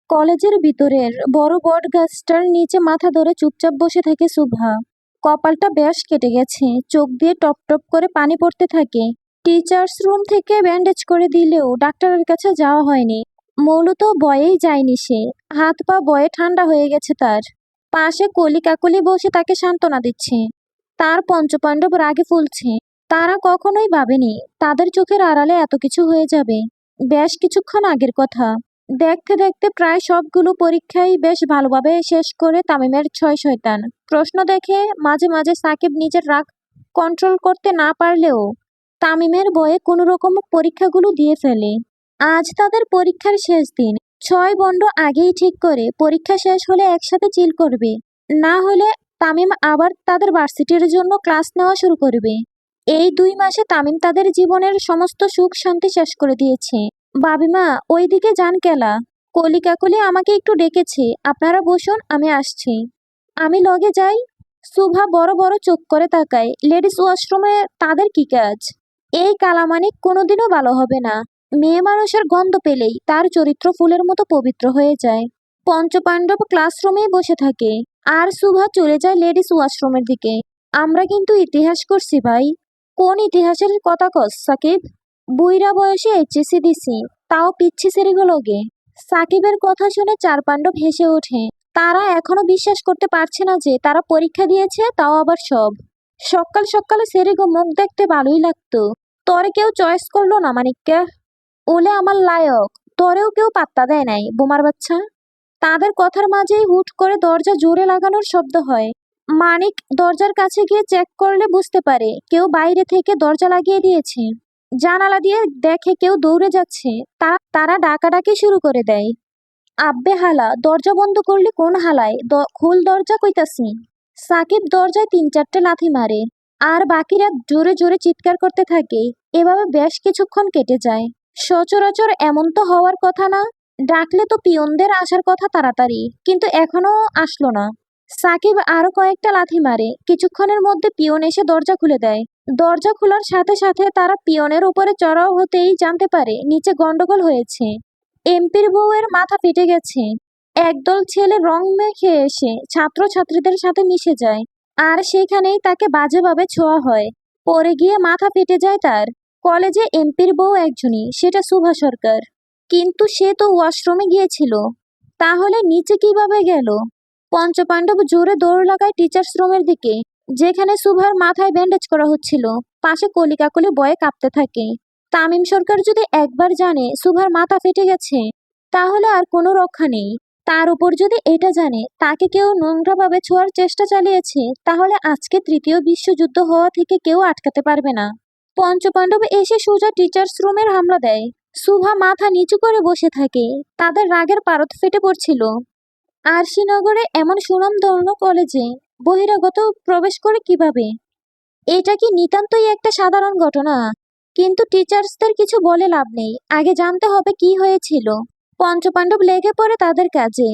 কলেজের ভিতরের বড় বট গাছটার নিচে মাথা ধরে চুপচাপ বসে থাকে শুভা। কপালটা বেশ কেটে গেছে, চোখ দিয়ে টপ টপ করে পানি পড়তে থাকে। টিচার্স রুম থেকে ব্যান্ডেজ করে দিলেও ডাক্তারের কাছে যাওয়া হয়নি। মূলত ভয়েই যায়নি সে, হাত পা ভয়ে ঠান্ডা হয়ে গেছে তার। পাশে কলি কাকলি বসে তাকে সান্ত্বনা দিচ্ছে। তার পঞ্চপাণ্ডব রাগে ফুলছে। তারা কখনোই ভাবেনি তাদের চোখের আড়ালে এত কিছু হয়ে যাবে। বেশ কিছুক্ষণ আগের কথা। দেখতে দেখতে প্রায় সবগুলো পরীক্ষাই বেশ ভালোভাবে শেষ করে তামিমের ছয় শয়তান। প্রশ্ন দেখে মাঝে মাঝে সাকিব নিজের রাগ কন্ট্রোল করতে না পারলেও তামিমের ভয়ে কোনো রকম পরীক্ষাগুলো দিয়ে ফেলে। আজ তাদের পরীক্ষার শেষ দিন। ছয় বন্ড আগেই ঠিক করে পরীক্ষা শেষ হলে একসাথে চিল করবে, না হলে তামিম আবার তাদের ভার্সিটির জন্য ক্লাস নেওয়া শুরু করবে। এই 2 মাসে তামিম তাদের জীবনের সমস্ত সুখ শান্তি শেষ করে দিয়েছে। বাবিমা, ওইদিকে যান কেলা। কলি কাকলি আমাকে একটু ডেকেছে, আপনারা বসুন, আমি আসছি। আমি লগে যাই। শুভা বড় বড় চোখ করে তাকায়। লেডিস ওয়াশরুমে তাদের কি কাজ? এই কালামানিক কোনোদিনও ভালো হবে না। মেয়ে মানুষের গন্ধ পেলেই তার চরিত্র ফুলের মতো পবিত্র হয়ে যায়। পঞ্চপাণ্ডব ক্লাসরুমেই বসে থাকে, আর শুভা চলে যায় লেডিস ওয়াশরুমের দিকে। আমরা কিন্তু ইতিহাস করছি ভাই। কোন ইতিহাসের কথা কস সাকিব? বুইড়া বয়সে এইচএসসি দিছি, তাও পিচ্ছি সেরিগুলোগে। সাকিবের কথা শুনে চার পাণ্ডব হেসে ওঠে। তারা এখনো বিশ্বাস করতে পারছে না যে তারা পরীক্ষা দিয়েছে, তাও আবার সব। সকাল সকালে সেরিগো মুখ দেখতে ভালোই লাগতো। তরে কেউ চয়েস করলো না মানিককে। ওলে আমার লায়ক, তরেও কেউ পাত্তা দেয় নাই বোমার বাচ্চা। তাদের কথার মাঝেই হুট করে দরজা জোরে লাগানোর শব্দ হয়। মানিক দরজার কাছে গিয়ে চেক করলে বুঝতে পারে কেউ বাইরে থেকে দরজা লাগিয়ে দিয়েছে। জানালা দিয়ে দেখে কেউ দৌড়ে যাচ্ছে। তারা ডাকাডাকি শুরু করে দেয়। আব্বে হালা, দরজা বন্ধ করলি কোন হালায়? খোল দরজা কইতাছি। সাকিব দরজায় 3-4টে লাথি মারে, আর বাকিরা জোরে জোরে চিৎকার করতে থাকে। এভাবে বেশ কিছুক্ষণ কেটে যায়। সচরাচর এমন তো হওয়ার কথা না। ডাকলে তো পিয়নদের আসার কথা তাড়াতাড়ি, কিন্তু এখনো আসলো না। সাকিব আরো কয়েকটা লাথি মারে। কিছুক্ষণের মধ্যে পিয়ন এসে দরজা খুলে দেয়। দরজা খোলার সাথে সাথে তারা পিয়নের উপরে চড়াও হতেই জানতে পারে নিচে গন্ডগোল হয়েছে। এমপির বউয়ের মাথা ফেটে গেছে। একদল ছেলে রং মেখে এসে ছাত্রছাত্রীদের সাথে মিশে যায়, আর সেখানেই তাকে বাজেভাবে ছোঁয়া হয়। পরে গিয়ে মাথা ফেটে যায় তার। কলেজে এমপির বউ একজনই, সেটা শুভা সরকার। কিন্তু সে তো ওয়াশরুমে গিয়েছিল, তাহলে নিচে কিভাবে গেল? পঞ্চপাণ্ডব জোরে দৌড় লাগায় টিচার্স রুমের দিকে, যেখানে শুভার মাথায় ব্যান্ডেজ করা হচ্ছিল। পাশে কলি কাকলি ভয়ে কাঁপতে থাকে। তামিম সরকার যদি একবার জানে শুভার মাথা ফেটে গেছে, তাহলে আর কোনো রক্ষা নেই। তার উপর যদি এটা জানে তাকে কেউ নোংরাভাবে ছোঁয়ার চেষ্টা চালিয়েছে, তাহলে আজকে তৃতীয় বিশ্বযুদ্ধ হওয়া থেকে কেউ আটকাতে পারবে না। পঞ্চপাণ্ডব এসে সোজা টিচার্স রুমের হামলা দেয়। শুভা মাথা নিচু করে বসে থাকে। তাদের রাগের পারদ ফেটে পড়ছিল। আরশিনগরে এমন সুনামধন্য কলেজে বহিরাগত প্রবেশ করে কিভাবে? এটা কি নিতান্তই একটা সাধারণ ঘটনা? কিন্তু টিচার্সদের কিছু বলে লাভ নেই, আগে জানতে হবে কি হয়েছিল। পঞ্চপাণ্ডব লেগে পড়ে তাদের কাজে।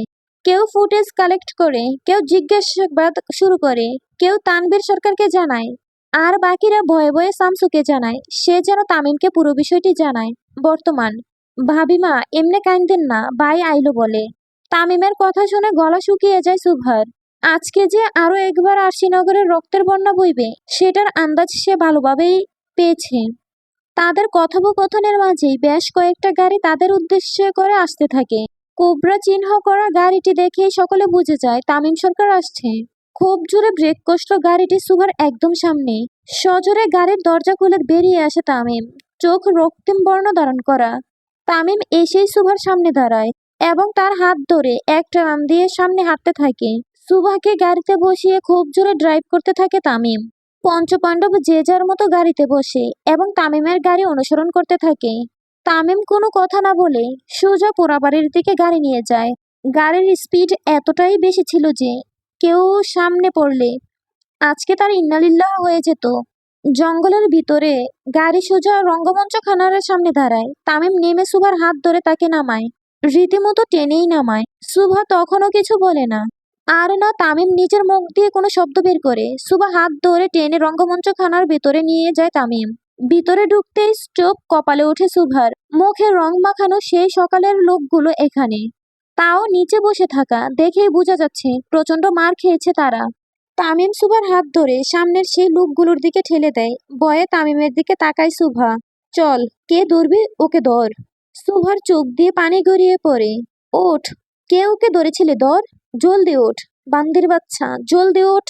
কেউ ফুটেজ কালেক্ট করে, কেউ জিজ্ঞাসাবাদ শুরু করে, কেউ তানভীর সরকারকে জানায়, আর বাকিরা ভয়ে ভয়ে শামসুকে জানায়। সে যেন তামিমকে পুরো বিষয়টি জানায়। বর্তমান ভাবিমা, এমনে কাইন্দেন না, ভাই আইলো বলে। তামিমের কথা শুনে গলা শুকিয়ে যায় সুভার। আজকে যে আরো একবার আরশিনগরের রক্তের বন্যা বইবে, সেটার আন্দাজ সে ভালোভাবেই পেয়েছে। তাদের কথোপকথনের মাঝেই বেশ কয়েকটা গাড়ি তাদের উদ্দেশ্যে করে আসতে থাকে। কোবরা চিহ্ন করা গাড়িটি দেখেই সকলে বুঝে যায় তামিম সরকার আসছে। খুব জোরে ব্রেক কষল গাড়িটি সুভার একদম সামনে। সজোরে গাড়ির দরজা খুলে বেরিয়ে আসে তামিম, চোখ রক্তিম বর্ণ ধারণ করা। তামিম এসেই সুভার সামনে দাঁড়ায় এবং তার হাত ধরে এক টান দিয়ে সামনে হাঁটতে থাকে। সুভাকে গাড়িতে বসিয়ে খুব জোরে ড্রাইভ করতে থাকে তামিম। পঞ্চপাণ্ডব যে যার মতো গাড়িতে বসে এবং তামিমের গাড়ি অনুসরণ করতে থাকে। তামিম কোনো কথা না বলে সোজা পোড়াবাড়ির দিকে গাড়ি নিয়ে যায়। গাড়ির স্পিড এতটাই বেশি ছিল যে কেউ সামনে পড়লে আজকে তার ইন্নালিল্লাহ হয়ে যেত। জঙ্গলের ভিতরে গাড়ি সোজা রঙ্গমঞ্চ খানারের সামনে দাঁড়ায়। তামিম নেমে সুভার হাত ধরে তাকে নামায়, রীতিমতো টেনেই নামায়। সুভা তখনও কিছু বলে না, আর না তামিম নিজের মুখ দিয়ে কোনো শব্দ বের করে। সুভা হাত ধরে টেনে রঙ্গমঞ্চ খানার ভেতরে নিয়ে যায় তামিম। ভিতরে ঢুকতেই চোখ কপালে ওঠে সুভার। মুখে রং মাখানো সেই সকালের লোকগুলো এখানে। তাও নিচে বসে থাকা দেখেই বোঝা যাচ্ছে প্রচন্ড মার খেয়েছে তারা। তামিম সুভার হাত ধরে সামনের সেই লোকগুলোর দিকে ঠেলে দেয়। ভয়ে তামিমের দিকে তাকায় সুভা। চল, কে ধরবি ওকে ধর। সুভার চোখ দিয়ে পানি গড়িয়ে পড়ে। ওঠ, কে ওকে ধরেছিলে ধর, জলদি ওঠ, বান্দির বাচ্চা জলদি ওঠ।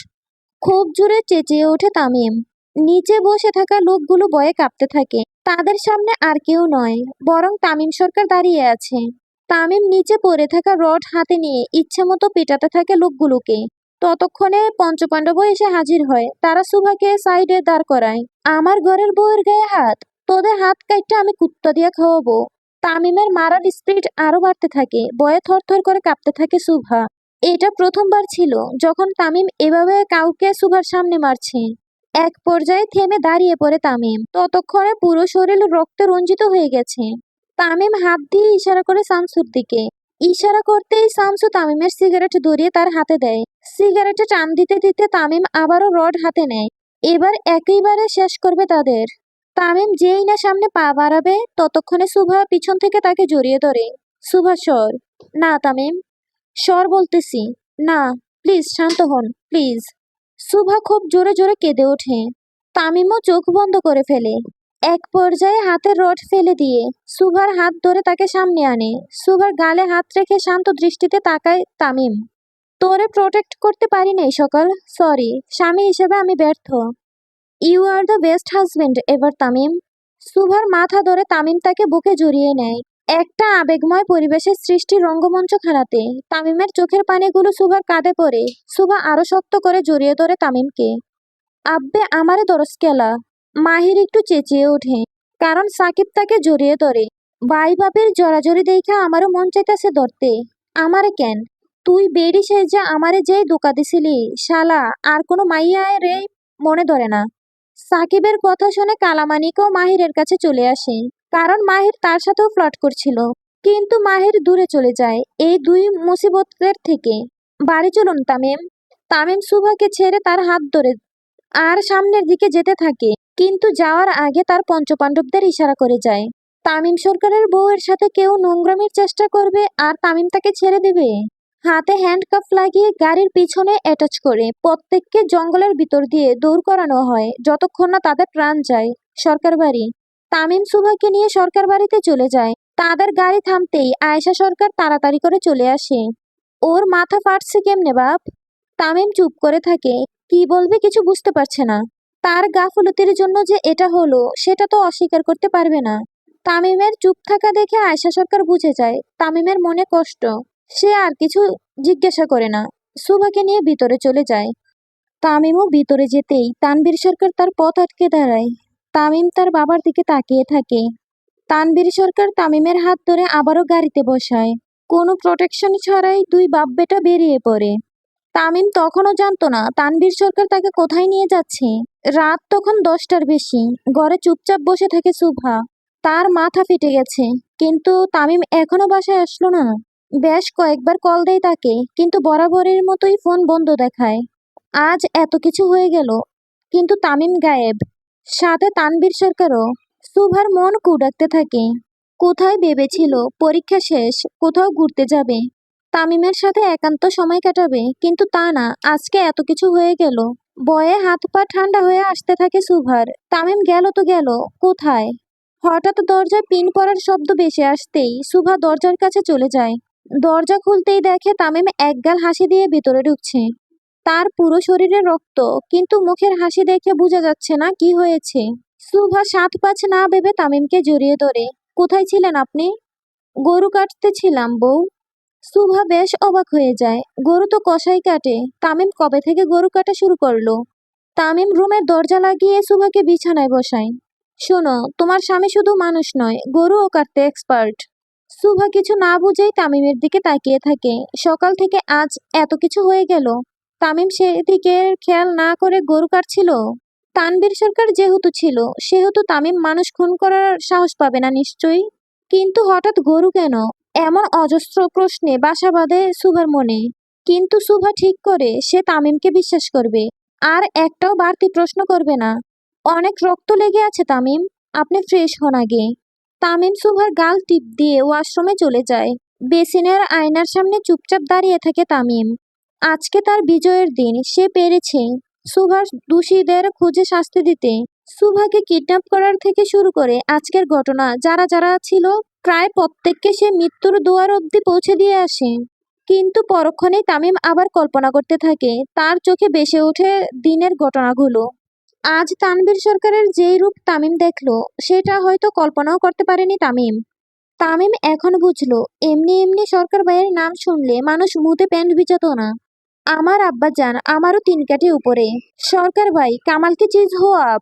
খুব জোরে চেঁচিয়ে ওঠে তামিম। নিচে বসে থাকা লোকগুলো ভয়ে কাঁপতে থাকে। তাদের সামনে আর কেউ নয়, বরং তামিম সরকার দাঁড়িয়ে আছে। তামিম নিচে পড়ে থাকা রড হাতে নিয়ে ইচ্ছে মতো পেটাতে থাকে লোকগুলোকে। ততক্ষণে পঞ্চপাণ্ডব এসে হাজির হয়। তারা সুভাকে সাইডে দাঁড় করায়। আমার ঘরের বউয়ের গায়ে হাত, তোদের হাত কাটটা আমি কুত্তা দিয়ে খাওয়াবো। তামিমের মারার স্পিরিট আরো বাড়তে থাকে। ভয়ে থরথর করে কাঁপতে থাকে সুভা। এটা প্রথমবার ছিল যখন তামিম এভাবে কাউকে সুভার সামনে মারছে। এক পর্যায়ে থেমে দাঁড়িয়ে পড়ে তামিম। ততক্ষণে পুরো শরীর রক্তে রঞ্জিত হয়ে গেছে। তামিম হাত দিয়ে ইশারা করে শামসুর দিকে। ইশারা করতেই শামসু তামিমের সিগারেট ধরিয়ে তার হাতে দেয়। সিগারেটে টান দিতে দিতে তামিম আবারও রড হাতে নেয়। এবার একেবারে শেষ করবে তাদের। তামিম যেই না সামনে পা বাড়াবে ততক্ষণে সুভা পিছন থেকে তাকে জড়িয়ে ধরে। সুভা সর। না তামিম, সর বলতেছি। না, প্লিজ শান্ত হন, প্লিজ। সুভা খুব জোরে জোরে কেঁদে ওঠে। তামিমও চোখ বন্ধ করে ফেলে। এক পর্যায়ে হাতের রড ফেলে দিয়ে সুভার হাত ধরে তাকে সামনে আনে। সুভার গালে হাত রেখে শান্ত দৃষ্টিতে তাকায় তামিম। তোরে প্রোটেক্ট করতে পারি নাই সকাল, সরি, স্বামী হিসেবে আমি ব্যর্থ। You are the best husband ever Tamim. সুভার মাথা ধরে তামিম তাকে বুকে জড়িয়ে নেয়। একটা আবেগময় পরিবেশের সৃষ্টি রঙ্গমঞ্চ খানাতে। তামিমের চোখের পানিগুলো সুভার কাঁধে পড়ে। সুভা আরো শক্ত করে জড়িয়ে ধরে তামিমকে। আব্বে আমারে দরস কেলা। মাহির একটু চেঁচিয়ে ওঠে, কারণ সাকিব তাকে জড়িয়ে ধরে। ভাই বাপের জড়াজড়ি দেখে আমারও মন চাইতেছে ধরতে। আমারে কেন? তুই বেডি সেজা আমারে যেই ধোকা দিছিলি শালা, আর কোনো মাইয়া রে মনে ধরে না। সাকিবের কথা শুনে কালামানিকও মাহিরের কাছে চলে আসে, কারণ মাহির তার সাথেও ফ্লার্ট করছিল। কিন্তু মাহির দূরে চলে যায় এই দুই মুসিবতের থেকে। বাড়ি চলুন তামিম। তামিম সুভাকে ছেড়ে তার হাত ধরে আর সামনের দিকে যেতে থাকে, কিন্তু যাওয়ার আগে তার পঞ্চপাণ্ডবদের ইশারা করে যায়। তামিম সরকারের বউয়ের সাথে কেউ নোংরামির চেষ্টা করবে আর তামিম তাকে ছেড়ে দেবে। হাতে হ্যান্ডকাফ লাগিয়ে গাড়ির পিছনে অ্যাটাচ করে প্রত্যেককে জঙ্গলের ভিতর দিয়ে দৌড় করানো হয় যতক্ষণ না তাদের প্রাণ যায়। সরকার বাড়ি। তামিম সুভাকে নিয়ে সরকার বাড়িতে চলে যায়। তাদের গাড়ি থামতেই আয়েশা সরকার তাড়াতাড়ি করে চলে আসে। ওর মাথা ফাটছে কেমনে বাপ? তামিম চুপ করে থাকে। কি বলবে কিছু বুঝতে পারছে না। তার গাফলতির জন্য যে এটা হলো সেটা তো অস্বীকার করতে পারবে না। তামিমের চুপ থাকা দেখে আয়েশা সরকার বুঝে যায় তামিমের মনে কষ্ট। সে আর কিছু জিজ্ঞাসা করে না, সুভাকে নিয়ে ভিতরে চলে যায়। তামিমও ভিতরে যেতেই তানভীর সরকার তার পথ আটকে দাঁড়ায়। তামিম তার বাবার দিকে তাকিয়ে থাকে। তানভীর সরকার তামিমের হাত ধরে আবারও গাড়িতে বসায়। কোনো প্রোটেকশন ছাড়াই দুই বাপ বেটা বেরিয়ে পড়ে। তামিম তখনও জানতো না তানভীর সরকার তাকে কোথায় নিয়ে যাচ্ছে। রাত তখন 10টার বেশি। ঘরে চুপচাপ বসে থাকে সুভা। তার মাথা ফেটে গেছে, কিন্তু তামিম এখনো বাসায় আসলো না। বেশ কয়েকবার কল দেয় তাকে, কিন্তু বরাবরের মতোই ফোন বন্ধ দেখায়। আজ এত কিছু হয়ে গেল, কিন্তু তামিম গায়েব, সাথে তানভীর সরকারও। সুভার মন কুড়াকতে থাকে। কোথায় ভেবেছিল পরীক্ষা শেষ কোথাও ঘুরতে যাবে, তামিমের সাথে একান্ত সময় কাটাবে, কিন্তু তা না, আজকে এত কিছু হয়ে গেল। ভয়ে হাত পা ঠান্ডা হয়ে আসতে থাকে সুভার। তামিম গেল তো গেল, কোথায়? হঠাৎ দরজায় পিন পড়ার শব্দ ভেসে আসতেই সুভা দরজার কাছে চলে যায়। দরজা খুলতেই দেখে তামিম একগাল হাসি দিয়ে ভিতরে ঢুকছে। তার পুরো শরীরে রক্ত, কিন্তু মুখের হাসি দেখে বোঝা যাচ্ছে না কি হয়েছে। সুভা সাত পাঁচ না ভেবে তামিমকে জড়িয়ে ধরে। কোথায় ছিলেন আপনি? গরু কাটতে ছিলাম বউ। সুভা বেশ অবাক হয়ে যায়। গরু তো কসাই কাটে, তামিম কবে থেকে গরু কাটা শুরু করলো? তামিম রুমের দরজা লাগিয়ে সুভাকে বিছানায় বসায়। শোনো, তোমার স্বামী শুধু মানুষ নয়, গরুও কাটতে এক্সপার্ট। সুভা কিছু না বুঝেই তামিমের দিকে তাকিয়ে থাকে। সকাল থেকে আজ এত কিছু হয়ে গেল, তামিম সেদিকে খেয়াল না করে গরু কাটছিল। তানভীর সরকার যেহেতু ছিল সেহেতু তামিম মানুষ খুন করার সাহস পাবে না নিশ্চয়ই। কিন্তু হঠাৎ গরু কেন? এমন অজস্র প্রশ্নে বাসা বাঁধে সুভার মনে। কিন্তু সুভা ঠিক করে সে তামিমকে বিশ্বাস করবে, আর একটাও বাড়তি প্রশ্ন করবে না। অনেক রক্ত লেগে আছে তামিম, আপনি ফ্রেশ হন আগে। তামিম সুভার গাল টিপ দিয়ে ওয়াশরুমে চলে যায়। বেসিনের আয়নার সামনে চুপচাপ দাঁড়িয়ে থাকে তামিম। আজকে তার বিজয়ের দিন, সে পেরেছে সুভাষ দোষীদের খুঁজে শাস্তি দিতে। সুভাকে কিডন্যাপ করার থেকে শুরু করে আজকের ঘটনা, যারা যারা ছিল প্রায় প্রত্যেককে সে মৃত্যুর দুয়ার অবধি পৌঁছে দিয়ে আসে। কিন্তু পরক্ষণেই তামিম আবার কল্পনা করতে থাকে, তার চোখে ভেসে ওঠে দিনের ঘটনাগুলো। আজ তানভীর সরকারের যেই রূপ তামিম দেখলো, সেটা হয়তো কল্পনাও করতে পারেনি তামিম। তামিম এখন বুঝলো, এমনি এমনি সরকার ভাইয়ের নাম শুনলে মানুষ মুতে প্যান্ট ভিজাতো না। আমার আব্বাজান আমারও 3 কাঠি উপরে। সরকার ভাই কামালকে চিজ হো আপ।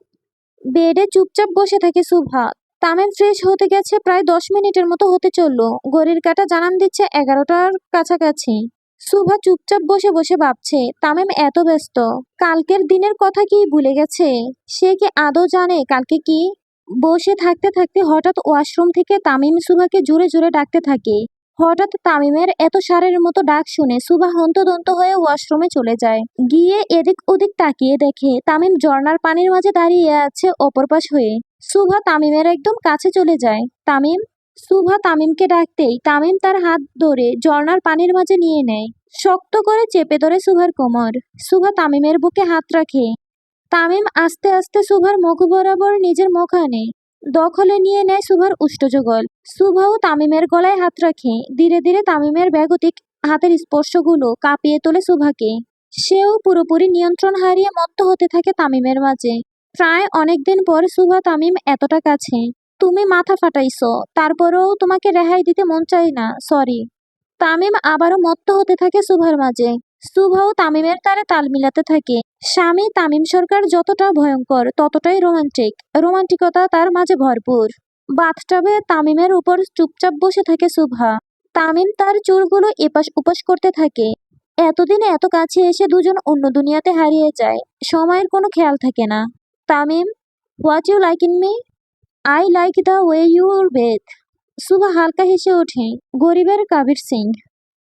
বেডে চুপচাপ বসে থাকে সুভা। তামিম ফ্রেশ হতে গেছে, প্রায় 10 মিনিটের মতো হতে চললো। ঘড়ির কাঁটা জানান দিচ্ছে 11টার কাছাকাছি। সুভা চুপচাপ বসে বসে ভাবছে, তামিম এত ব্যস্ত, কালকের দিনের কথা কি ভুলে গেছে? সে কি আদৌ জানে কালকে কি? বসে থাকতে থাকতে হঠাৎ ওয়াশরুম থেকে তামিম সুভাকে জোরে জোরে ডাকতে থাকে। হঠাৎ তামিমের এত সারের মতো ডাক শুনে সুভা হন্তদন্ত হয়ে ওয়াশরুমে চলে যায়। গিয়ে এদিক ওদিক তাকিয়ে দেখে তামিম ঝর্ণার পানির মাঝে দাঁড়িয়ে আছে অপর পাশ হয়ে। সুভা তামিমের একদম কাছে চলে যায়। তামিম। সুভা তামিমকে ডাকতেই তামিম তার হাত ধরে ঝর্ণার পানির মাঝে নিয়ে নেয়। শক্ত করে চেপে ধরে সুভার কোমর। সুভা তামিমের বুকে হাত রাখে। তামিম আস্তে আস্তে সুভার মুখ বরাবর নিজের মুখ আনে। দখলে নিয়ে নেয় সুভার উষ্ঠযোগল। সুভাও তামিমের গলায় হাত রাখে। ধীরে ধীরে তামিমের বেগতিক হাতের স্পর্শগুলো কাঁপিয়ে তোলে সুভাকে। সেও পুরোপুরি নিয়ন্ত্রণ হারিয়ে মত্ত হতে থাকে তামিমের মাঝে। প্রায় অনেকদিন পর সুভা তামিম এতটা কাছে। তুমি মাথা ফাটাইছো, তারপরেও তোমাকে রেহাই দিতে মন চাই না, সরি। তামিম আবারও মত্ত হতে থাকে সুভার মাঝে। সুভাও তামিমের তারে তাল মিলাতে থাকে। স্বামী তামিম সরকার যতটা ভয়ঙ্কর, ততটাই রোমান্টিক। রোমান্টিকতা তার মাঝে ভরপুর। বাথটাবে তামিমের উপর চুপচাপ বসে থাকে সুভা। তামিম তার চুলগুলো এপাশ ওপাশ করতে থাকে। এতদিনে এত কাছে এসে দুজন অন্য দুনিয়াতে হারিয়ে যায়। সময়ের কোনো খেয়াল থাকে না। Tamim, what you like in me? I like the way your bath. Subha হালকা হেসে ওঠে। গরিবের কবির সিং।